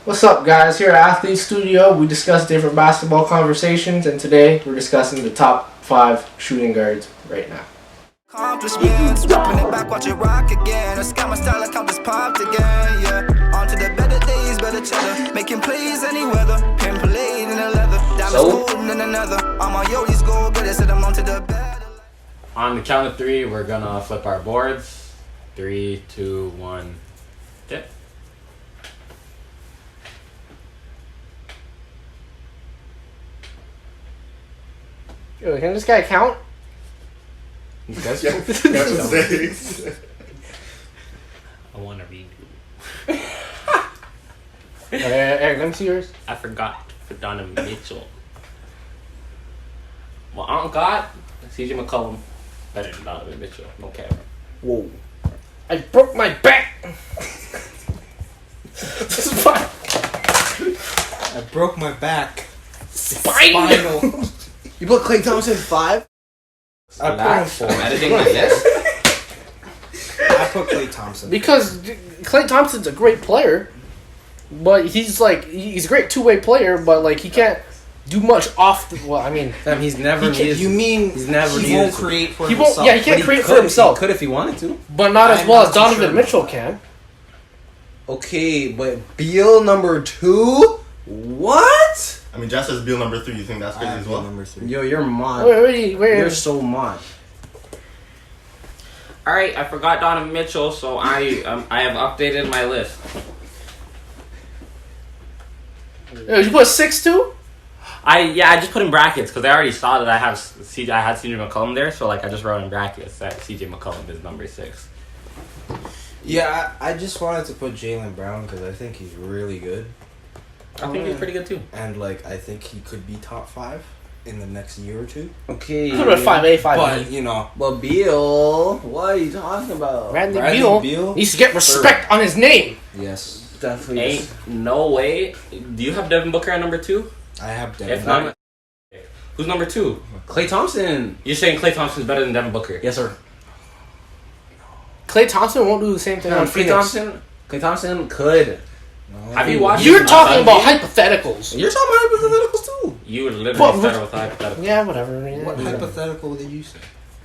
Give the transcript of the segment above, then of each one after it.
What's up, guys? Here at Athlete Studio, we discuss different basketball conversations, and today we're discussing the top 5 shooting guards right now. Accomplishments, dropping it back, watch it rock again. I scan my style, account just popped again, yeah. On to the better days, better cheddar. Making plays any weather, pin played in the leather. Diamonds golden in another. All my yodis go, but I said I'm on to the better. On the count of 3, we're gonna flip our boards. 3, 2, 1, dip. Yo, can this guy count? That's mistakes. I wanna redo. Eric, let me see yours. I forgot for Donovan Mitchell. Well, I don't got CJ McCollum better than Donovan Mitchell. No cap. Whoa. I broke my back! This is fine. I broke my back. Spinal. You put Klay Thompson 5? I put him 4. I'm editing my list. I put Klay Thompson. Because Klay Thompson's a great player, but he's a great two-way player, but like he can't do much off the, well, I mean, He's never needed. You mean he's never he needed won't to. create for he won't. himself? Yeah, he can't create for himself. He could if he wanted to. But not as I'm well not as too Donovan sure. Mitchell can. Okay, but Beal number 2? What? I mean, Jess says Beal number 3. You think that's crazy as well? Number 3. Yo, you're mod. Wait. You're so mod. All right, I forgot Donovan Mitchell, so I have updated my list. Did you put 6 too? I just put in brackets because I already saw that I had CJ McCollum there, so like I just wrote in brackets that CJ McCollum is number 6. Yeah, I just wanted to put Jaylen Brown because I think he's really good. I think he's pretty good too. And, like, I think he could be top 5 in the next year or two. Okay. Could have been 5A, 5B. But, you know. But Beal, what are you talking about? Bradley Beal Beal needs to get respect on his name. Yes, definitely. Ain't no way. Do you have Devin Booker at number 2? I have If Devin. not, who's number 2? Klay Thompson. You're saying Klay Thompson's better than Devin Booker? Yes, sir. Klay Thompson won't do the same thing on Phoenix. Klay Thompson could. No. Have you watched? You're his talking about game? hypotheticals. You're talking about hypotheticals too. You would literally But- start with hypothetical. Yeah, whatever. Yeah. What hypothetical did you say?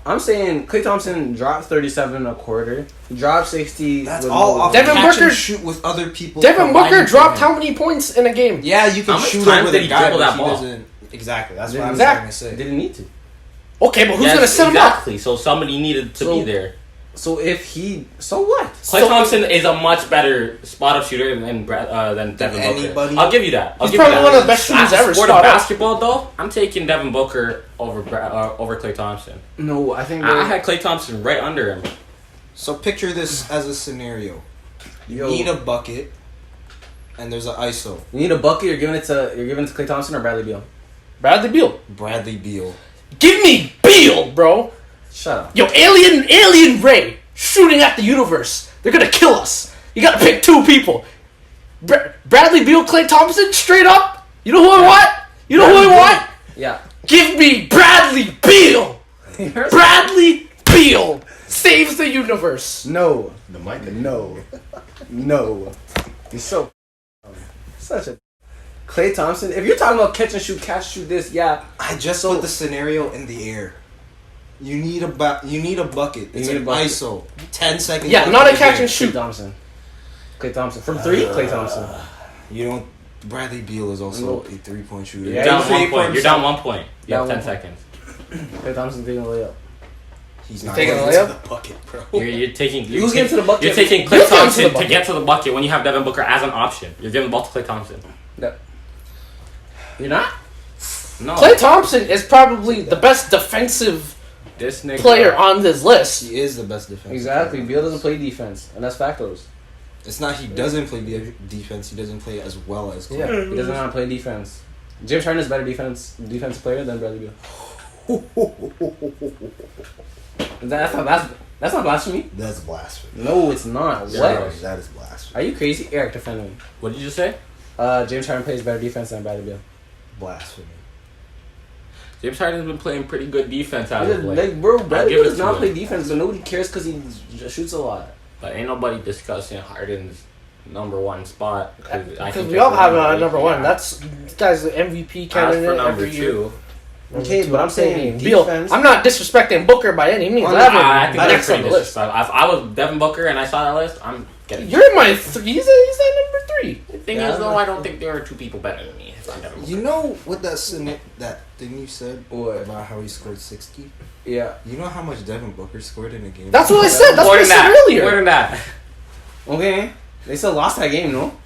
I'm saying Klay Thompson dropped 37 a quarter. He dropped 60. That's with all no- off Devin catch Booker- and shoot with other people. Devin Booker combining dropped for how him. many points in a game? Yeah, you can How much shoot time over did the he guy, dribble but that he ball? doesn't. Exactly. That's what I was Exactly. trying to say. Didn't need to. Okay, but who's Yes, gonna set him up? exactly. So somebody needed to be there. So if he, so what? Klay Thompson is a much better spot up shooter than Devin Booker. anybody? I'll give you that. He's probably one of the best shooters ever. Sport spot of up. basketball, though, I'm taking Devin Booker over Klay Thompson. No, I think I had Klay Thompson right under him. So picture this as a scenario. You Yo. need a bucket, and there's an ISO. you need a bucket. You're giving it to Klay Thompson or Bradley Beal. Bradley Beal. Bradley Beal. Give me Beal, bro. Shut up. Yo, Alien Ray shooting at the universe. They're gonna kill us. You gotta pick 2 people. Bradley Beal, Klay Thompson, straight up. You know who I want? You know who I want? Yeah. Give me Bradley Beal. Bradley Beal saves the universe. No. The mic. No. No. He's so such a Klay Thompson. If you're talking about catch and shoot this, yeah. I just put the scenario in the air. You need a bucket. It's need a an bucket. ISO. 10 seconds. Yeah, left not in a the catch game. and shoot. Klay Thompson. From 3, Klay Thompson. You don't. Bradley Beal is also No. a 3-point shooter. Yeah, You're down he's 1 ready for point. You're himself. down 1 point. You have Down 10 1 seconds. Klay Thompson taking a layup. He's not taking a getting layup? to the bucket, bro. You're taking. Who's getting to the bucket? You're taking Who's Klay getting to the Thompson to bucket? get to the bucket when you have Devin Booker as an option. You're giving the ball to Klay Thompson. No. You're not? No. Klay Thompson is probably the best defensive This nigga. player on this list. He is the best defense. Exactly. Beal doesn't play defense, and that's factos. It's not he doesn't play defense. He doesn't play as well as Klay. Yeah, he doesn't know how to play defense. James Harden is a better defense player than Bradley Beal. That's not blasphemy. That's blasphemy. No, it's not. Yeah, What? That is blasphemy. Are you crazy? Eric, defend me. What did you just say? James Harden plays better defense than Bradley Beal. Blasphemy. James Harden's been playing pretty good defense out of late. Like, bro, I'll Bradley give Beal it does to not him. play defense, but nobody cares because he shoots a lot. But ain't nobody discussing Harden's number one spot. Because we all have him at number one. That's this guy's the MVP As candidate for number every year. two, Okay, but I'm saying Beal. defense. I'm not disrespecting Booker by any means. Well, I have him I think next that's on pretty the list. disrespectful. If I was Devin Booker and I saw that list, I'm getting. You're my three. He's at number three. The thing is, though, I don't think there are two people better than me. If I'm Devin Booker. You know what that thing you said What? about how he scored 60? Yeah. You know how much Devin Booker scored in a game? That's what I said. That's More what I than said that. earlier. More than that. Okay. They still lost that game, no?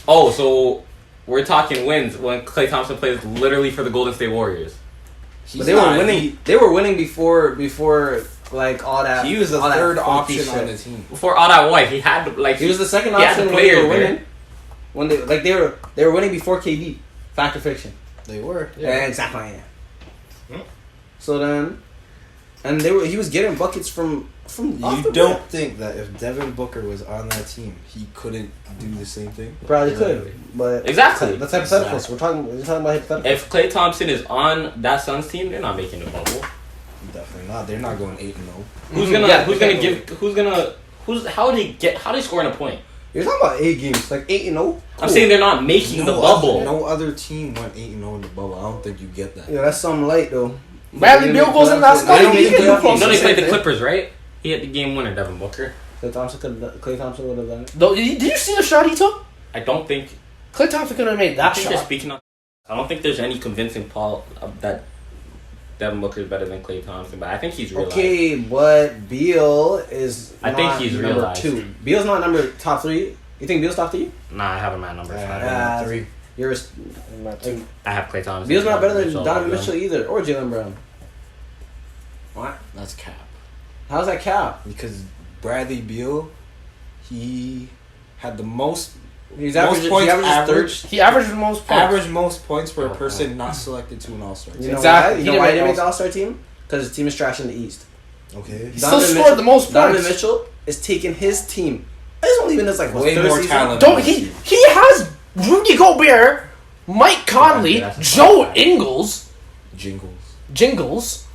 Oh, so we're talking wins when Klay Thompson plays literally for the Golden State Warriors. But they were winning. They were winning before like all that. He was the all that third funky option shit. on the team. Before all that, what he had to, like He was the second he had option the when they were players there. winning. When they were winning before KD. Fact or fiction? They were. Yeah, exactly. Yeah. Hmm. So then, and he was getting buckets from off You the don't rim. think that if Devin Booker was on that team, he couldn't do the same thing? Probably could, but Exactly. That's hypotheticals. We're talking about hypotheticals. If Klay Thompson is on that Suns team, they're not making the bubble. Definitely not. They're not going 8-0. Who's gonna? Yeah, who's okay. gonna give? Who's gonna? Who's? How do they score in a point? You're talking about 8 games, like 8-0. I'm saying they're not making the bubble. No other team went 8-0 in the bubble. I don't think you get that. Yeah, that's something light though. Bradley Beal goes in last They night. don't He make can the do playoffs. close No, to they the played same the thing. Clippers, right? He had the game winner, Devin Booker. Klay Thompson would have done it. Though, did you see the shot he took? I don't think. Klay Thompson could have made that I think they're shot. speaking on. I don't think there's any convincing Paul that Devin Booker is better than Klay Thompson, but I think he's realized. Okay, but Beal is. I think not he's number realized. 2. Beal's not top 3. You think Beal's top 3? Nah, I have him at number 5. Yeah. 3. You're. I have Klay Thompson. Beal's not better than Mitchell, Donovan yeah. Mitchell either, or Jaylen Brown. What? That's cap. How's that cap? Because Bradley Beal, he had the most He's most averages. points He averages average. He averaged the most points. Average most points for a person not selected to an All-Star team. You know Exactly. why? He You know didn't why he make didn't make the All-Star. All-Star team? Because his team is trash in the East. Okay. He still scored the most Donovan points. Mitchell is taking his team. It's only been this like Way third more season? talent. Don't he has Rudy Gobert, Mike Conley, Yeah, that's a Joe fact. Ingles, Jingles.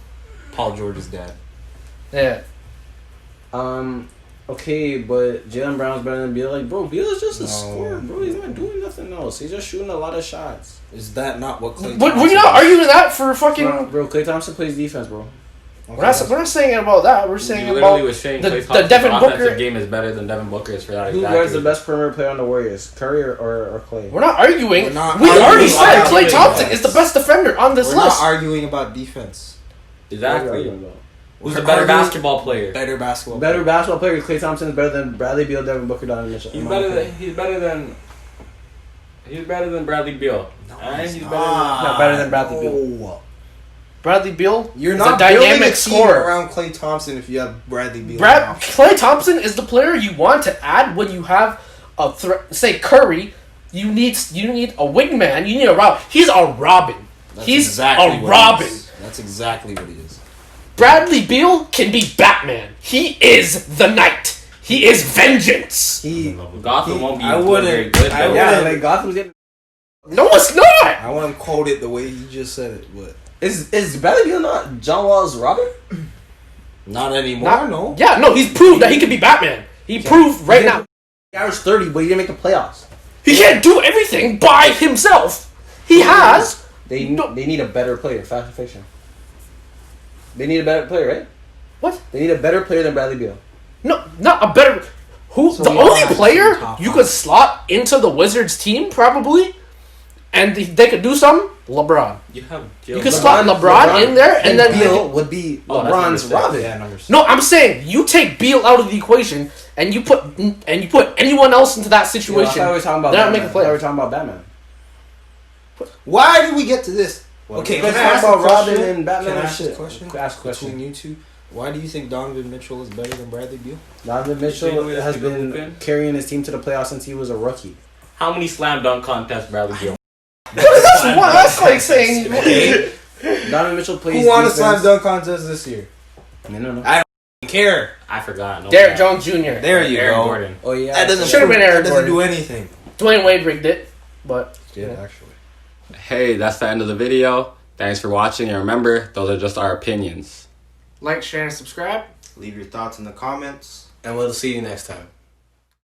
Paul George's dad. Yeah. Okay, but Jaylen Brown's better than Beal. Like, bro, Beal is just a No. scorer, bro. He's not doing nothing else. He's just shooting a lot of shots. Is that not what Klay But Thompson we're not does? arguing that for fucking. Bro, Klay Thompson plays defense, bro. We're not saying about that. We're saying You literally about was saying the, Klay the Thompson's Devin offensive Booker. game is better than Devin Booker's for that Who exact guards the reason. best perimeter player on the Warriors? Curry or Clay? We're not arguing. We're not We arguing already about said that. Klay Thompson is the best defender on this We're list. not arguing about defense. Exactly. Who's We're a better arguing basketball player? Better basketball. Better basketball player. Klay Thompson is better than Bradley Beal, Devin Booker, Donovan Mitchell. He's in my better opinion. than he's better than Bradley Beal. And he's better than Not better than Bradley Beal. No. Bradley Beal You're is not a building dynamic a team scorer. around Klay Thompson if you have Bradley Beal. now. Klay Thompson is the player you want to add when you have a say Curry. You need a wingman. You need a Robin. He's a Robin. That's He's exactly a what he Robin. is. That's exactly what he is. Bradley Beal can be Batman. He is the Knight. He is vengeance. Gotham won't be I doing wouldn't- very good. I though. Yeah, wouldn't- like Gotham's getting. No, it's not. I want to quote it the way he just said it, but Is Bradley Beal not John Wall's Robin? not anymore. Not- no. Yeah, no, he's proved that he can be Batman. He proved right now. He averaged 30, but he didn't make the playoffs. He can't do everything by himself. He has. They No. they need a better player. Fact or fiction? They need a better player, right? What? They need a better player than Bradley Beal. No, not a better. Who? So the we all only have player some top you five. could slot into the Wizards team probably, and they could do something. LeBron. You have You can slot LeBron in there, and then Beal would be Oh, that's number LeBron's six. Robin. Yeah, number 6. No, I'm saying you take Beal out of the equation, and you put anyone else into that I situation. thought we were talking about They're not Batman. making playoffs. I thought we were talking about Batman. Why did we get to this? Okay, Let's can I talk ask about a question? Robin and Batman Can I and ask shit. a question? Ask a question. Between you two, why do you think Donovan Mitchell is better than Bradley Beal? Donovan Mitchell Same way as has Steve been Lupin. carrying his team to the playoffs since he was a rookie. How many slam dunk contests Bradley Beal? That's like saying. Donovan Mitchell plays Who won a defense. slam dunk contest this year? No. I don't care. I forgot. No Derrick bad. Jones Jr. There you Aaron go. Gordon. Oh yeah. That doesn't Should've been Aaron That doesn't Gordon. do anything. Dwayne Wade rigged it, but Yeah, actually. Hey, that's the end of the video. Thanks for watching, and remember, those are just our opinions. like, share, and subscribe. Leave your thoughts in the comments. And we'll see you next time.